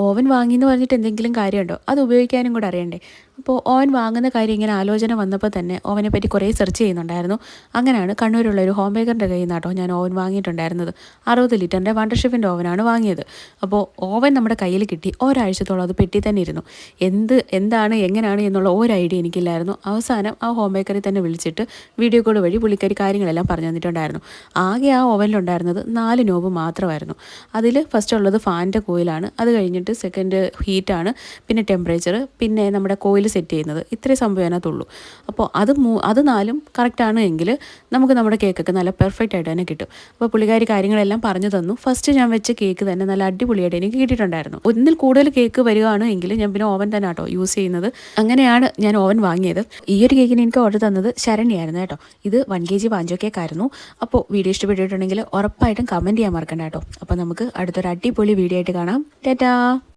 Oven വാങ്ങിയെന്ന് പറഞ്ഞിട്ട് എന്തെങ്കിലും കാര്യമുണ്ടോ? അത് ഉപയോഗിക്കാനും കൂടെ അറിയണ്ടേ? അപ്പോൾ ഓവൻ വാങ്ങുന്ന കാര്യം ഇങ്ങനെ ആലോചന വന്നപ്പോൾ തന്നെ ഓവനെ പറ്റി കുറേ സെർച്ച് ചെയ്യുന്നുണ്ടായിരുന്നു. അങ്ങനെയാണ് കണ്ണൂരുള്ള ഒരു ഹോം ബേക്കറിൻ്റെ കയ്യിൽ നിന്നാട്ടോ ഞാൻ ഓവൻ വാങ്ങിയിട്ടുണ്ടായിരുന്നത്. 60 ലിറ്ററിൻ്റെ വണ്ടർ ഷെഫിൻ്റെ ഓവനാണ് വാങ്ങിയത്. അപ്പോൾ ഓവൻ നമ്മുടെ കയ്യിൽ കിട്ടി. ഒരാഴ്ചത്തോളം അത് പെട്ടി തന്നെ ഇരുന്നു. എന്താണ് എങ്ങനെയാണ് എന്നുള്ള ഒരു ഐഡിയ എനിക്കില്ലായിരുന്നു. അവസാനം ആ ഹോം ബേക്കറി തന്നെ വിളിച്ചിട്ട് വീഡിയോ കോൾ വഴി പുള്ളിക്കാരി കാര്യങ്ങളെല്ലാം പറഞ്ഞു തന്നിട്ടുണ്ടായിരുന്നു. ആകെ ആ ഓവനിലുണ്ടായിരുന്നത് 4 നോബ് മാത്രമായിരുന്നു. അതിൽ ഫസ്റ്റ് ഉള്ളത് ഫാനിൻ്റെ കോയിലാണ്. അത് കഴിഞ്ഞിട്ട് സെക്കൻഡ് ഹീറ്റാണ്, പിന്നെ ടെമ്പറേച്ചർ, പിന്നെ നമ്മുടെ കോയിൽ സെറ്റ് ചെയ്യുന്നത്. ഇത്രയും സംഭവം അതിനകത്തുള്ളൂ. അപ്പോൾ അത് 4 കറക്റ്റാണ് എങ്കിൽ നമുക്ക് നമ്മുടെ കേക്കൊക്കെ നല്ല പെർഫെക്റ്റ് ആയിട്ട് തന്നെ കിട്ടും. അപ്പോൾ പുള്ളിക്കാരി കാര്യങ്ങളെല്ലാം പറഞ്ഞു തന്നു. ഫസ്റ്റ് ഞാൻ വെച്ച കേക്ക് തന്നെ നല്ല അടിപൊളിയായിട്ട് എനിക്ക് കിട്ടിയിട്ടുണ്ടായിരുന്നു. ഒന്നിൽ കൂടുതൽ കേക്ക് വരികയാണ് എങ്കിൽ ഞാൻ പിന്നെ ഓവൻ തന്നെ കേട്ടോ യൂസ് ചെയ്യുന്നത്. അങ്ങനെയാണ് ഞാൻ ഓവൻ വാങ്ങിയത്. ഈ ഒരു കേക്കിന് എനിക്ക് ഓർഡർ തന്നത് ശരണ്യായിരുന്നു കേട്ടോ. ഇത് 1 kg വാഞ്ചോ കേക്കായിരുന്നു. അപ്പോൾ വീഡിയോ ഇഷ്ടപ്പെട്ടിട്ടുണ്ടെങ്കിൽ ഉറപ്പായിട്ടും കമൻറ്റ് ചെയ്യാൻ മറക്കണ്ട കേട്ടോ. അപ്പോൾ നമുക്ക് അടുത്തൊരു അടിപൊളി വീഡിയോ ആയിട്ട് കാണാം. ടാറ്റാ.